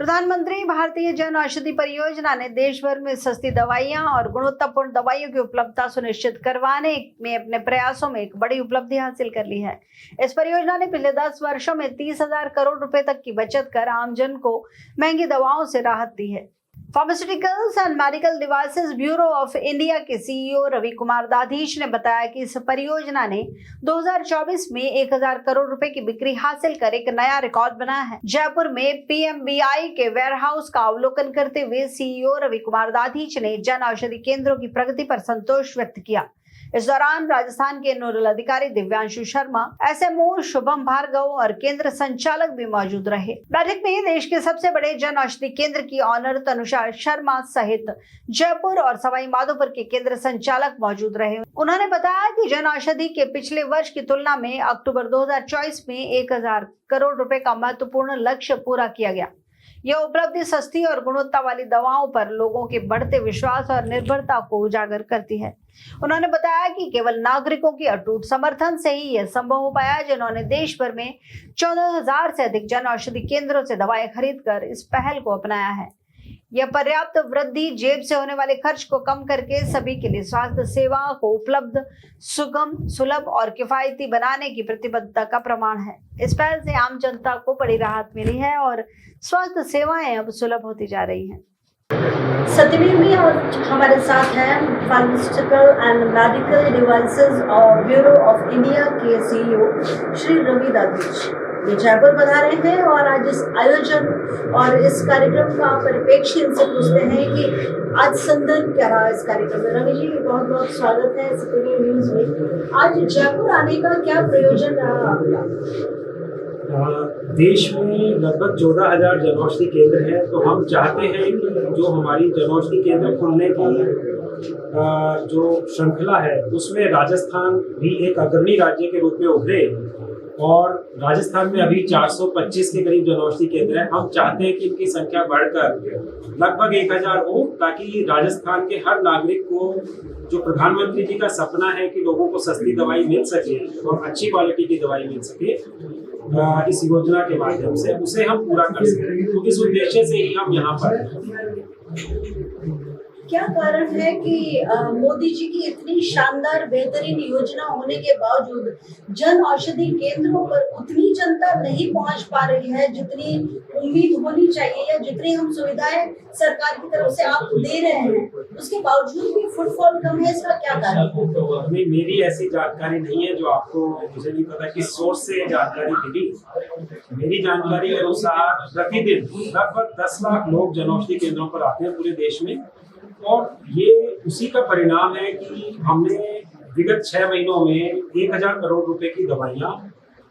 प्रधानमंत्री भारतीय जन औषधि परियोजना ने देश भर में सस्ती दवाइयां और गुणवत्तापूर्ण दवाइयों की उपलब्धता सुनिश्चित करवाने में अपने प्रयासों में एक बड़ी उपलब्धि हासिल कर ली है। इस परियोजना ने पिछले 10 वर्षों में 30,000 करोड़ रुपए तक की बचत कर आमजन को महंगी दवाओं से राहत दी है। Pharmaceuticals and medical devices bureau of India के सीईओ रवि कुमार दाधीच ने बताया कि इस परियोजना ने 2024 में 1,000 करोड़ रुपए की बिक्री हासिल कर एक नया रिकॉर्ड बनाया है। जयपुर में पीएमबीआई के वेयरहाउस का अवलोकन करते हुए सीईओ रवि कुमार दाधीच ने जन औषधि केंद्रों की प्रगति पर संतोष व्यक्त किया। इस दौरान राजस्थान के नोडल अधिकारी दिव्यांशु शर्मा, एसएमओ शुभम भार्गव और केंद्र संचालक भी मौजूद रहे। बैठक में देश के सबसे बड़े जन औषधि केंद्र की ऑनर तनुषा शर्मा सहित जयपुर और सवाई माधोपुर के केंद्र संचालक मौजूद रहे। उन्होंने बताया कि जन औषधि के पिछले वर्ष की तुलना में अक्टूबर 2024 में 1,000 करोड़ रुपए का महत्वपूर्ण लक्ष्य पूरा किया गया। यह उपलब्धि सस्ती और गुणवत्ता वाली दवाओं पर लोगों के बढ़ते विश्वास और निर्भरता को उजागर करती है। उन्होंने बताया कि केवल नागरिकों की अटूट समर्थन से ही यह संभव हो पाया, जिन्होंने देश भर में 14,000 से अधिक जन औषधि केंद्रों से दवाएं खरीदकर इस पहल को अपनाया है। यह पर्याप्त वृद्धि जेब से होने वाले खर्च को कम करके सभी के लिए स्वास्थ्य सेवा को उपलब्ध, सुगम, सुलभ और किफायती बनाने की प्रतिबद्धता का प्रमाण है। इस पहल से आम जनता को बड़ी राहत मिली है और स्वास्थ्य सेवाएं अब सुलभ होती जा रही हैं। सतवीं में और हमारे साथ हैं फार्मास्यूटिकल एंड मेडिकल डिवाइसेस और ब्यूरो ऑफ इंडिया के सीईओ श्री रवि दाधीच। ये जयपुर बता रहे हैं और आज इस आयोजन और इस कार्यक्रम का परिप्रेक्ष्य इनसे पूछते हैं कि आज संदर्भ क्या रहा इस कार्यक्रम में। रवि जी, बहुत बहुत स्वागत है सतवीं न्यूज में। आज जयपुर आने का क्या प्रयोजन रहा आपका? देश में लगभग 14,000 जनऔषधि केंद्र हैं, तो हम चाहते हैं कि जो हमारी जनऔषधि केंद्र खुलने की जो श्रृंखला है उसमें राजस्थान भी एक अग्रणी राज्य के रूप में उभरे। और राजस्थान में अभी 425 के करीब जनऔषधि केंद्र हैं। हम चाहते हैं कि इनकी संख्या बढ़कर लगभग 1,000 हो, ताकि राजस्थान के हर नागरिक को जो प्रधानमंत्री जी का सपना है कि लोगों को सस्ती दवाई मिल सके और अच्छी क्वालिटी की दवाई मिल सके इस योजना के माध्यम से, उसे हम पूरा कर सकें। तो इस उद्देश्य से ही हम यहाँ पर। क्या कारण है कि मोदी जी की इतनी शानदार बेहतरीन योजना होने के बावजूद जन औषधि केंद्रों पर उतनी जनता नहीं पहुंच पा रही है जितनी उम्मीद होनी चाहिए या जितनी हम सुविधाएं सरकार की तरफ से आप दे रहे हैं, उसके बावजूद भी फुटफॉल कम है? इसका क्या कारण है? नहीं, मेरी ऐसी जानकारी नहीं है जो आपको, मुझे नहीं पता किस सोर्स से जानकारी मिली। मेरी जानकारी के अनुसार प्रतिदिन लगभग 10 लाख लोग जनऔषधि केंद्रों पर आते हैं पूरे देश में, और ये उसी का परिणाम है कि हमने विगत 6 महीनों में 1,000 करोड़ रुपए की दवाइयाँ,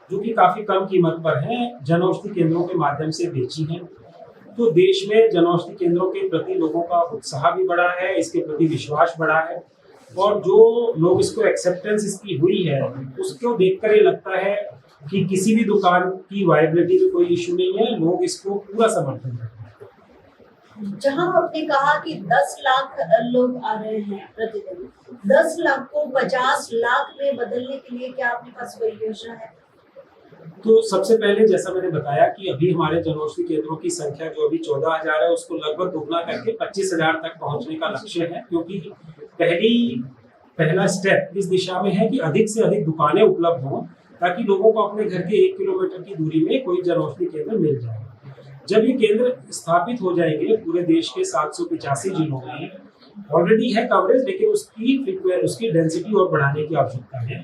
जो कि काफी कम कीमत पर हैं, जनऔषधि केंद्रों के माध्यम से बेची हैं। तो देश में जनऔषधि केंद्रों के प्रति लोगों का उत्साह भी बढ़ा है, इसके प्रति विश्वास बढ़ा है, और जो लोग इसको एक्सेप्टेंस इसकी हुई है उसको देखकर ये लगता है कि किसी भी दुकान की वायबिलिटी में कोई इश्यू नहीं है, लोग इसको पूरा समर्थन करते हैं। जहां आपने कहा कि 10 लाख लोग आ रहे हैं प्रतिदिन, 10 लाख को 50 लाख में बदलने के लिए क्या आपके पास कोई योजना है? तो सबसे पहले जैसा मैंने बताया कि अभी हमारे जनऔषधि केंद्रों की संख्या जो अभी 14,000 है, उसको लगभग दुगना करके 25,000 तक पहुंचने का लक्ष्य है, क्योंकि पहला स्टेप इस दिशा में है कि अधिक से अधिक दुकानें उपलब्ध हों, ताकि लोगों को अपने घर के 1 किलोमीटर की दूरी में कोई जनऔषधि केंद्र मिल जाए। जब ये केंद्र स्थापित हो जाएंगे पूरे देश के 785 जिलों में, ऑलरेडी है कवरेज, लेकिन उसकी डेंसिटी और बढ़ाने की आवश्यकता है।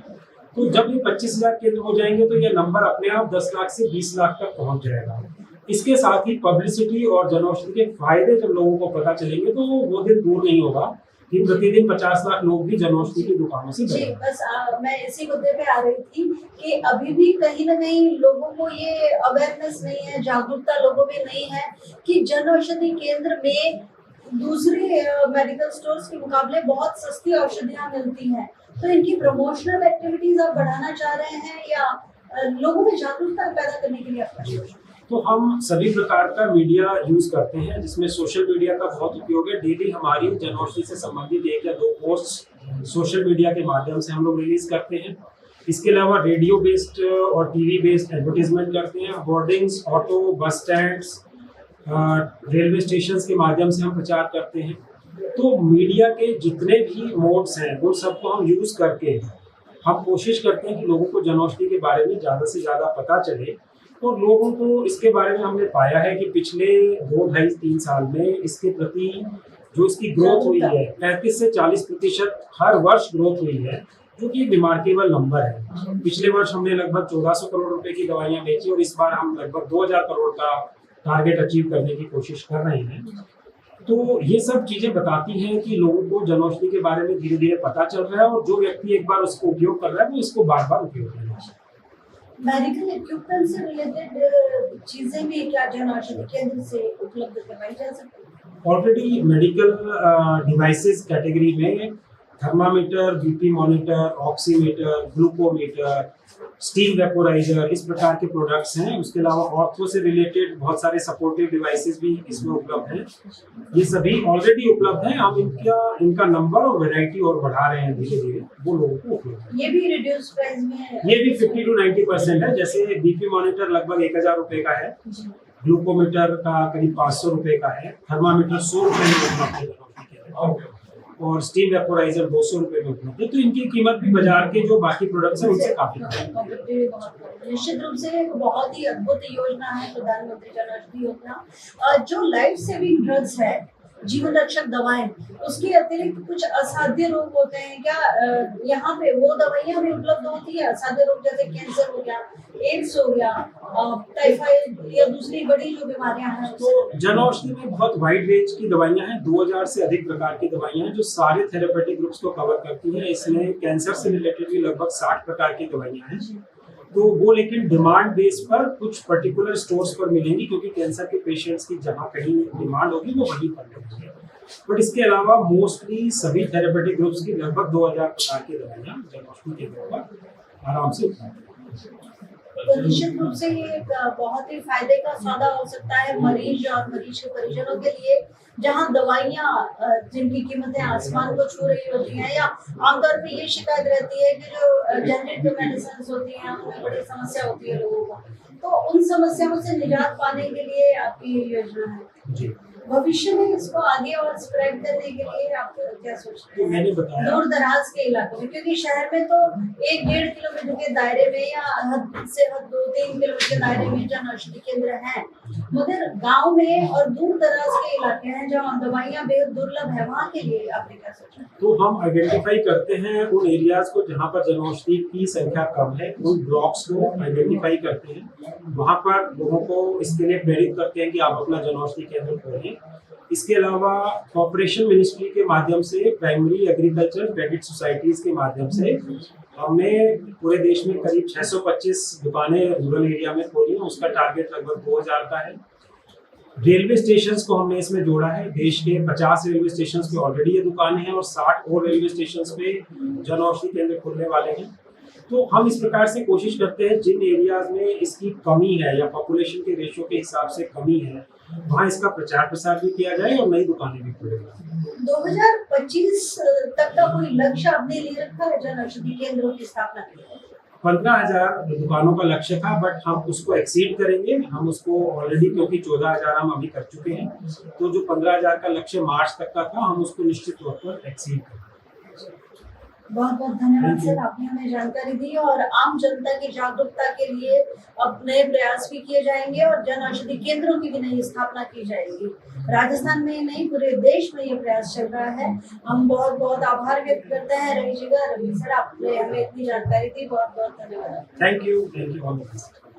तो जब ये 25,000 केंद्र हो जाएंगे तो ये नंबर अपने आप 10 लाख से 20 लाख तक पहुंच जाएगा। इसके साथ ही पब्लिसिटी और जनऔषधि के फायदे जब लोगों को पता चलेंगे तो वो दिन दूर नहीं होगा कि प्रतिदिन 50 लाख लोग भी जनऔषधि की दुकानों से जी, बस मैं इसी मुद्दे पे आ रही थी कि अभी भी कहीं ना कहीं लोगों को ये अवेयरनेस नहीं है, जागरूकता लोगों में नहीं है कि जनऔषधि केंद्र में दूसरे मेडिकल स्टोर्स के मुकाबले बहुत सस्ती औषधियां मिलती हैं। तो इनकी प्रमोशनल एक्टिविटीज आप बढ़ाना चाह रहे हैं या लोगों में जागरूकता पैदा करने के लिए आपका योजना? तो हम सभी प्रकार का मीडिया यूज करते हैं, जिसमें सोशल मीडिया का बहुत उपयोग है। डेली हमारी जनऔषधि से संबंधित 1 या 2 पोस्ट सोशल मीडिया के माध्यम से हम लोग रिलीज करते हैं। इसके अलावा रेडियो बेस्ड और टीवी बेस्ड एडवर्टीजमेंट करते हैं। होर्डिंग्स, ऑटो, बस स्टैंड्स रेलवे स्टेशन के माध्यम से हम प्रचार करते हैं। तो मीडिया के जितने भी मोड्स हैं उन सबको हम यूज़ करके हम कोशिश करते हैं कि लोगों को जनऔषधि के बारे में ज़्यादा से ज़्यादा पता चले। और लोगों को इसके बारे में हमने पाया है कि पिछले 2, ढाई, 3 साल में इसके प्रति जो इसकी ग्रोथ हुई है 35 से 40% हर वर्ष ग्रोथ हुई है, जो कि एक रिमार्केबल नंबर है। पिछले वर्ष हमने लगभग 1400 करोड़ रुपए की दवाइयां बेची और इस बार हम लगभग 2000 करोड़ का टारगेट अचीव करने की कोशिश कर रहे हैं। तो ये सब चीजें बताती हैं कि लोगों को जनऔषधि के बारे में धीरे धीरे पता चल रहा है और जो व्यक्ति एक बार उसको उपयोग कर रहा है वो इसको बार बार उपयोग कर रहा है। मेडिकल इक्विपमेंट से रिलेटेड चीजें भी क्या जनऔषधि केंद्र से उपलब्ध करवाई जा सकती है? ऑलरेडी मेडिकल डिवाइसेस कैटेगरी में thermometer, BP monitor, oximeter, glucometer, steam vaporiser, इस प्रकार के प्रोडक्ट्स हैं। उसके अलावा ऑर्थो से रिलेटेड बहुत सारे सपोर्टिव डिवाइसेस भी इसमें उपलब्ध हैं। ये सभी ऑलरेडी उपलब्ध हैं। हम इनका नंबर और वैरायटी और बढ़ा रहे हैं धीरे धीरे, वो लोगों को उपलब्ध है। ये भी रिड्यूस प्राइस में है? ये भी 50 to 90% है। जैसे बीपी मॉनिटर लगभग 1000 रुपए का है, ग्लूकोमीटर का करीब 500 रुपए का है, थर्मामीटर 100 रुपए में उपलब्ध है और स्टीम वेपोराइजर 200 रुपए में उपलब्ध है। तो इनकी कीमत भी बाजार के जो बाकी प्रोडक्ट्स हैं उनसे काफी कम है। निश्चित रूप से एक बहुत ही अद्भुत योजना है प्रधानमंत्री जनऔषधि योजना। जो लाइफ सेविंग ड्रग्स है, जीवन रक्षक दवाएं, उसके अतिरिक्त कुछ असाध्य रोग होते हैं क्या? यहाँ पे वो दवाइयाँ भी उपलब्ध होती है? असाध्य रोग जैसे कैंसर हो गया, एड्स हो गया, टाइफाइड या दूसरी बड़ी जो बीमारियां हैं। तो जनऔषधि में बहुत वाइड रेंज की दवाइयां हैं, 2000 से अधिक प्रकार की दवाइयां हैं जो सारे थेरेपेटिक ग्रुप्स को कवर करती हैं। इसमें कैंसर से रिलेटेड भी लगभग 60 प्रकार की दवाइयां हैं। तो वो लेकिन डिमांड बेस पर कुछ पर्टिकुलर स्टोर्स पर मिलेंगी, क्योंकि कैंसर के पेशेंट्स की जहाँ कहीं डिमांड होगी वो वहीं पर मिलेगी। बट इसके अलावा मोस्टली सभी थेरेपेटिक ग्रुप्स की लगभग 2000 प्रकार की दवाइयां जनऔषधि के द्वारा आराम से उपलब्ध हैं। तो निश्चित रूप से ये एक बहुत ही फायदे का सौदा हो सकता है मरीज और मरीज के परिजनों के लिए, जहां दवाइयां जिनकी कीमतें आसमान को छू रही होती हैं, या आमतौर पे ये शिकायत रहती है कि जो जेनरिक मेडिसिन होती हैं उनमें बड़ी समस्या होती है लोगों को। तो उन समस्याओं से निजात पाने के लिए आपकी ये योजना है। जी। भविष्य में इसको आगे और स्प्रेड करने के लिए आप क्या सोचते हैं? मैंने बताया दूर दराज के इलाकों में, क्योंकि शहर में तो 1-1.5 किलोमीटर के दायरे में या हद से हद 2-3 किलोमीटर के दायरे में जनऔषधि केंद्र हैं, मगर गांव में और दूर दराज के इलाके हैं जहाँ दवाइयाँ बेहद दुर्लभ है, वहाँ के लिए आपने क्या सोचा? तो हम आइडेंटिफाई करते हैं उन एरियाज को जहाँ पर जनऔषधि की संख्या कम है, उन ब्लॉक्स को आइडेंटिफाई करते हैं, वहाँ पर लोगों को इसके लिए प्रेरित करते हैं कि आप अपना जनऔषधि केंद्र खोलें। इसके अलावा कॉर्पोरेशन मिनिस्ट्री के माध्यम से प्राइमरी एग्रीकल्चर क्रेडिट सोसाइटीज के माध्यम से हमने पूरे देश में करीब 625 दुकानें रूरल एरिया में खोली हैं। उसका टारगेट लगभग 2000 का है। रेलवे स्टेशंस को हमने इसमें जोड़ा है। देश के 50 रेलवे स्टेशंस पे ऑलरेडी ये दुकानें हैं और 60 और रेलवे स्टेशंस पे जनऔषधि केंद्र खुलने वाले हैं। तो हम इस प्रकार से कोशिश करते हैं जिन एरियाज में इसकी कमी है या पॉपुलेशन के रेशो के हिसाब से कमी है, वहाँ इसका प्रचार प्रसार भी किया जाए और नई दुकानें भी खुलेंगी। 2025 तक का कोई लक्ष्य आपने ले रखा है जनऔषधि केंद्रों की स्थापना के लिए? 15,000 दुकानों का लक्ष्य था, बट हम उसको एक्सीड करेंगे। हम उसको ऑलरेडी, क्योंकि 14,000 हम अभी कर चुके हैं, तो जो 15,000 का लक्ष्य मार्च तक का था, हम उसको निश्चित तौर पर एक्सीड करेंगे। बहुत बहुत धन्यवाद सर, आपने हमें जानकारी दी और आम जनता की जागरूकता के लिए अब नए प्रयास भी किए जाएंगे और जनऔषधि केंद्रों की भी नई स्थापना की जाएगी। राजस्थान में ही नहीं, पूरे देश में ये प्रयास चल रहा है। हम बहुत बहुत आभार व्यक्त करते हैं रवि सर, आपने हमें इतनी जानकारी दी। बहुत बहुत धन्यवाद। Thank you all the best.